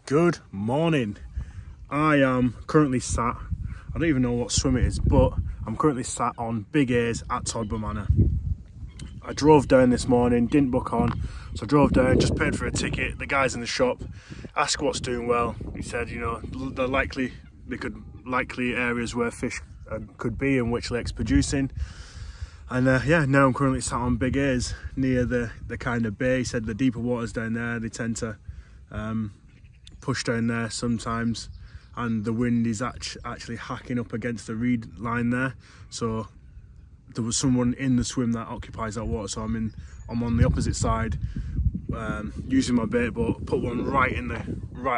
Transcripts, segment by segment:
Good morning. I am currently sat, I don't even know what swim it is, but I'm currently sat on Big A's at Todber Manor. I drove down this morning, didn't book on, so I drove down, just paid for a ticket. The guys in the shop asked what's doing well. He said, you know, the likely areas where fish could be and which lake's producing. And yeah, now I'm currently sat on Big A's near the kind of bay. He said the deeper waters down there, they tend to push down there sometimes, and the wind is actually hacking up against the reed line there. So there was someone in the swim that occupies that water, so I'm on the opposite side, using my bait boat, put one right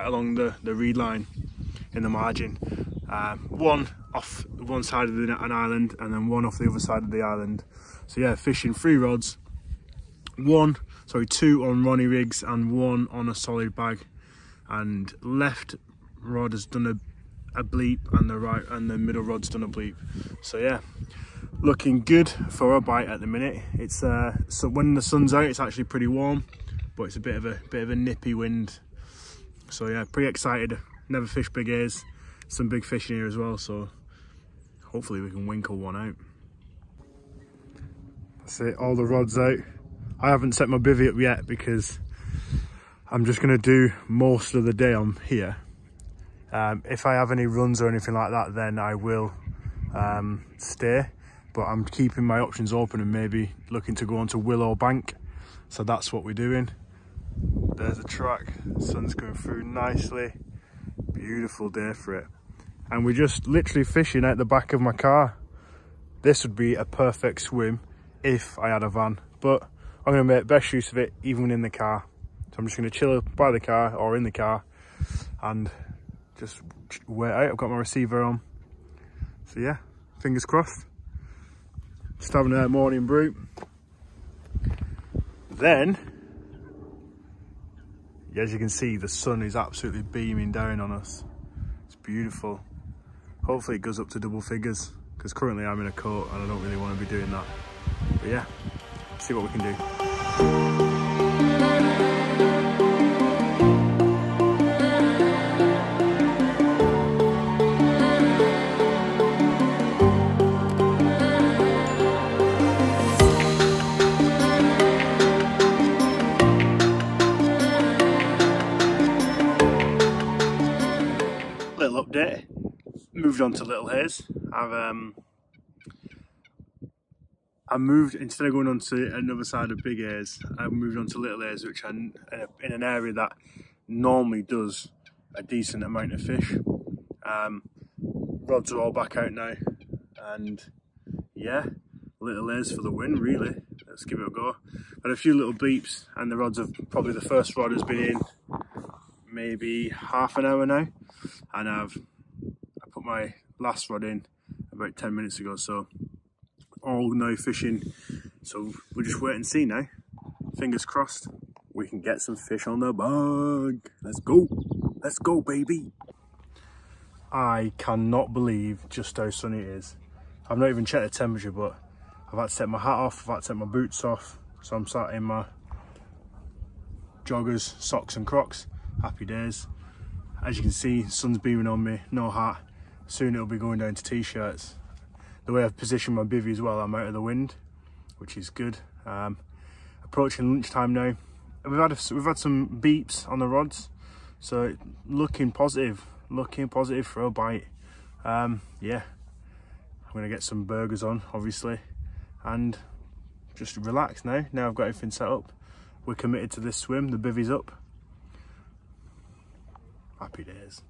along the reed line in the margin, one off one side of an island and then one off the other side of the island. So yeah, fishing 3 rods, 2 on Ronnie rigs and 1 on a solid bag, and left rod has done a bleep and the middle rod's done a bleep. So yeah, looking good for a bite at the minute. It's so when the sun's out it's actually pretty warm, but it's a bit of a nippy wind. So yeah, pretty excited. Never fished Big A's, some big fish in here as well, so hopefully we can winkle one out. That's it, all the rods out. I haven't set my bivvy up yet because I'm just going to do most of the day on here. If I have any runs or anything like that, then I will stay, but I'm keeping my options open and maybe looking to go on to Willow Bank. So that's what we're doing. There's a track, the sun's going through nicely. Beautiful day for it. And we're just literally fishing out the back of my car. This would be a perfect swim if I had a van, but I'm going to make best use of it even in the car. So I'm just going to chill by the car or in the car and just wait out. I've got my receiver on. So yeah, fingers crossed. Just having a morning brew. Then, as you can see, the sun is absolutely beaming down on us. It's beautiful. Hopefully it goes up to double figures, because currently I'm in a coat and I don't really want to be doing that. But yeah, see what we can do. Little update, moved on to Little Haze. I moved, instead of going on to another side of Big A's, I moved on to Little Haze, which I'm in an area that normally does a decent amount of fish. Rods are all back out now, and yeah, Little Haze for the win, really. Let's give it a go. Had a few little bleeps, and the rods have, probably the first rod has been in maybe half an hour now, and I put my last rod in about 10 minutes ago, so all no fishing. So we'll just wait and see now. Fingers crossed we can get some fish on the bug. Let's go baby. I cannot believe just how sunny it is. I've not even checked the temperature, but I've had to take my hat off, I've had to take my boots off, so I'm sat in my joggers, socks and Crocs. Happy days. As you can see, sun's beaming on me, no hat. Soon it'll be going down to t-shirts. The way I've positioned my bivvy as well, I'm out of the wind, which is good. Approaching lunchtime now. We've had some beeps on the rods, so looking positive for a bite. Yeah, I'm gonna get some burgers on, obviously, and just relax now. Now I've got everything set up. We're committed to this swim, the bivvy's up. Happy days.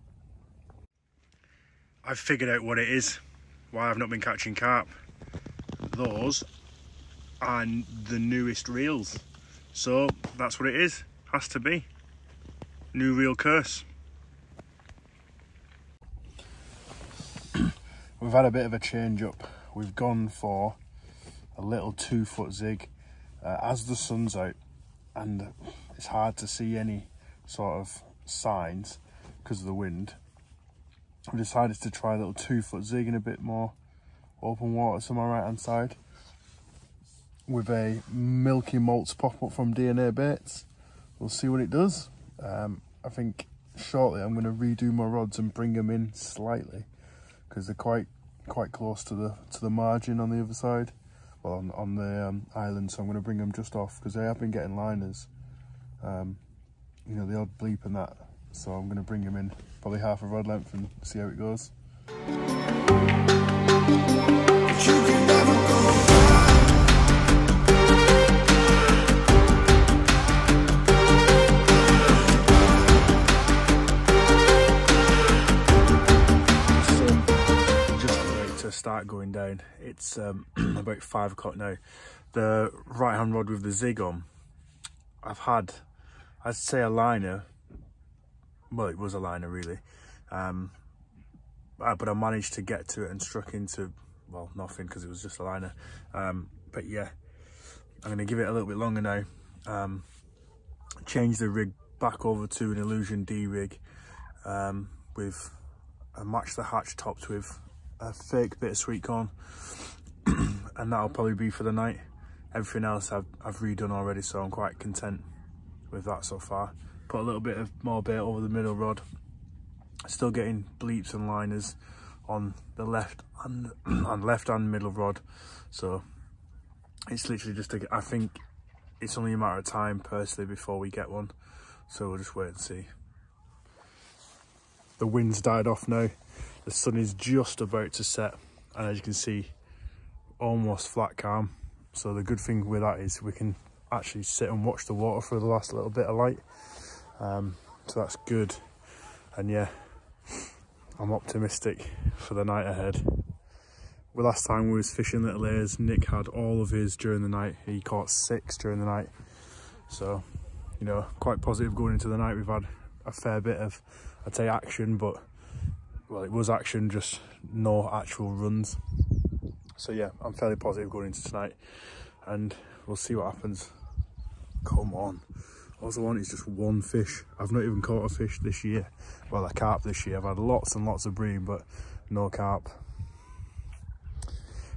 I've figured out what it is, why I've not been catching carp. Those are the newest reels. So that's what it is, has to be. New reel curse. We've had a bit of a change up. We've gone for a little 2-foot zig as the sun's out, and it's hard to see any sort of signs because of the wind. I've decided to try a little 2-foot zig in a bit more open water to my right hand side with a Milky Malts pop up from DNA Baits. We'll see what it does. I think shortly I'm going to redo my rods and bring them in slightly, because they're quite close to the margin on the other side, well on the island. So I'm going to bring them just off, because they have been getting liners, you know, the odd bleep and that. So I'm going to bring them in probably half a rod length and see how it goes. Start going down. It's about 5 o'clock now. The right hand rod with the zig on, I'd say a liner, well it was a liner really, but I managed to get to it and struck into, well, nothing, because it was just a liner. But yeah, I'm going to give it a little bit longer now, change the rig back over to an Illusion D rig, with match the hatch topped with a fake bit of sweet corn, and that'll probably be for the night. Everything else I've redone already, so I'm quite content with that so far. Put a little bit of more bait over the middle rod. Still getting bleeps and liners on the left and left and middle rod, so it's literally just I think it's only a matter of time personally before we get one, so we'll just wait and see. The wind's died off now. The sun is just about to set, and as you can see, almost flat calm. So the good thing with that is we can actually sit and watch the water for the last little bit of light. So that's good. And yeah, I'm optimistic for the night ahead. Well, last time we was fishing Little Ayers, Nick had all of his during the night. He caught 6 during the night. So, you know, quite positive going into the night. We've had a fair bit of, I'd say, action, but well, it was action, just no actual runs. So yeah, I'm fairly positive going into tonight, and we'll see what happens. Come on. All I want is just one fish. I've not even caught a fish this year. Well, a carp this year. I've had lots and lots of bream, but no carp.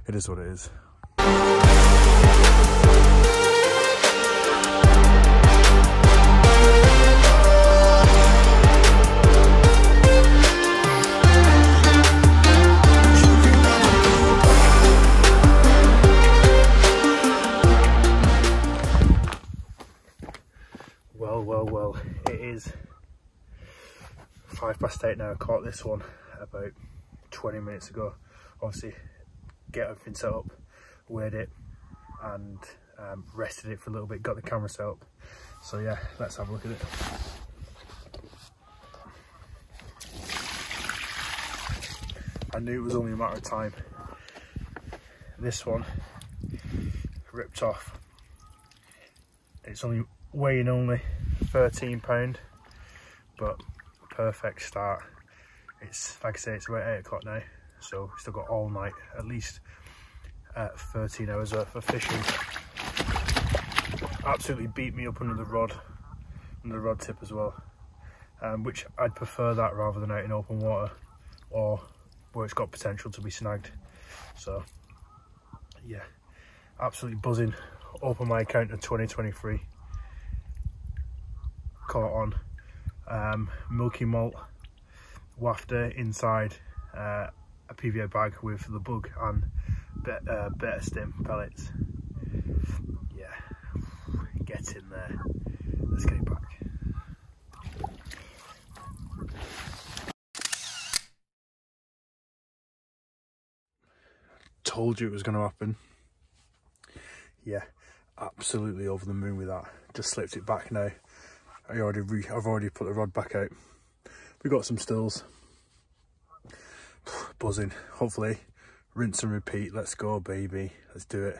It is what it is. Well, it is 8:05 now. I caught this one about 20 minutes ago. Obviously, get everything set up, weighed it, and rested it for a little bit, got the camera set up. So yeah, let's have a look at it. I knew it was only a matter of time. This one ripped off. It's only weighing only 13 pound, but perfect start. It's like I say, it's about 8 o'clock now, so we've still got all night, at least 13 hours worth of fishing. Absolutely beat me up under the rod tip as well, which I'd prefer that rather than out in open water or where it's got potential to be snagged. So yeah, absolutely buzzing. Open my account in 2023. Caught on milky malt wafter inside a PVA bag with the bug and better stim pellets. Yeah, get in there. Let's get it back. Told you it was going to happen. Yeah, absolutely over the moon with that. Just slipped it back now. I've already put the rod back out. We got some stills. Buzzing. Hopefully, rinse and repeat. Let's go, baby. Let's do it.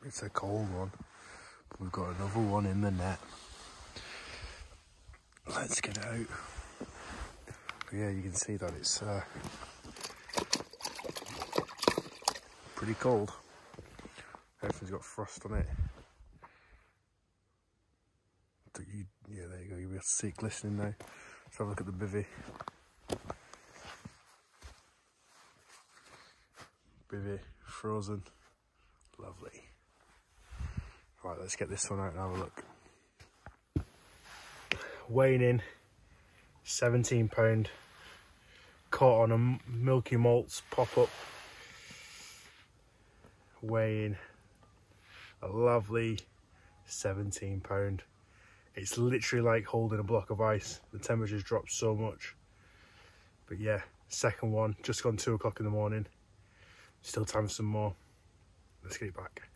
It's a cold one, but we've got another one in the net. Let's get it out. But yeah, you can see that it's pretty cold. Everything's got frost on it. Yeah, there you go. You'll be able to see it glistening now. Let's have a look at the bivvy. Bivvy, frozen, lovely. Right, let's get this one out and have a look. Weighing in, 17 pound, caught on a Milky Malts pop-up. Weighing a lovely 17 pound. It's literally like holding a block of ice. The temperature's dropped so much. But yeah, second one, just gone 2 o'clock in the morning. Still time for some more. Let's get it back.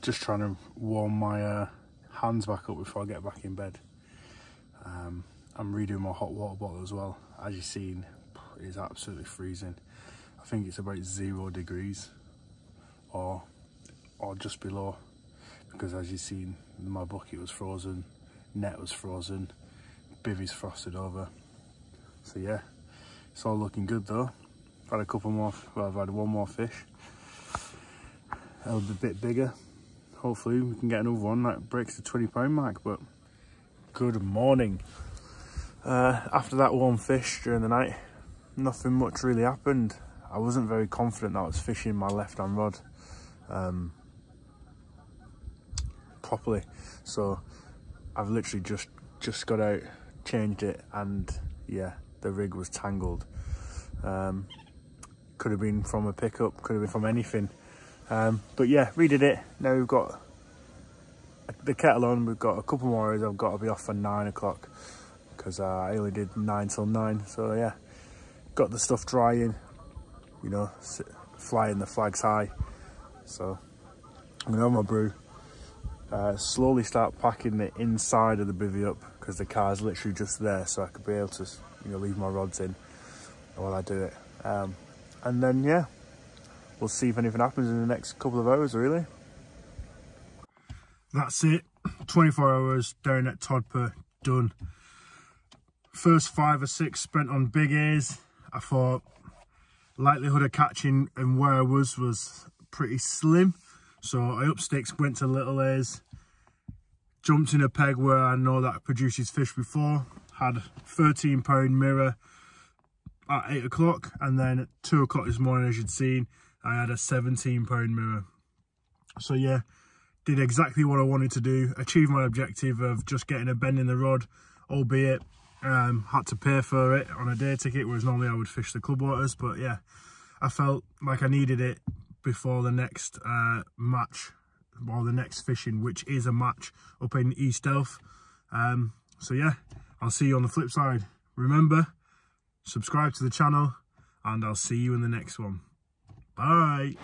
Just trying to warm my hands back up before I get back in bed. I'm redoing my hot water bottle as well. As you've seen, it's absolutely freezing. I think it's about 0 degrees or just below, because as you've seen, my bucket was frozen, net was frozen, bivvy's frosted over. So yeah, it's all looking good though. I've had a couple more, well, I've had one more fish. It'll be a bit bigger. Hopefully we can get another one that breaks the 20 pound mark. But good morning. After that one fish during the night, nothing much really happened. I wasn't very confident that I was fishing my left hand rod properly, so I've literally just got out, changed it, and yeah, the rig was tangled. Could have been from a pickup, could have been from anything. But yeah, redid it. Now we've got the kettle on, we've got a couple more hours. I've got to be off for 9 o'clock because I only did 9 till 9. So yeah, got the stuff drying, you know, flying the flags high. So I'm gonna have my brew, slowly start packing the inside of the bivvy up, because the car's literally just there, so I could be able to, you know, leave my rods in while I do it. And then yeah, we'll see if anything happens in the next couple of hours, really. That's it. 24 hours down at Todber, done. First 5 or 6 spent on big A's. I thought likelihood of catching and where I was pretty slim. So I up sticks, went to little A's. Jumped in a peg where I know that produces fish before. Had 13 pound mirror at 8 o'clock. And then at 2 o'clock this morning, as you'd seen, I had a 17 pound mirror. So yeah, did exactly what I wanted to do. Achieved my objective of just getting a bend in the rod, albeit had to pay for it on a day ticket, whereas normally I would fish the club waters. But yeah, I felt like I needed it before the next match, or the next fishing, which is a match up in East Elf. So yeah, I'll see you on the flip side. Remember, subscribe to the channel, and I'll see you in the next one. Bye.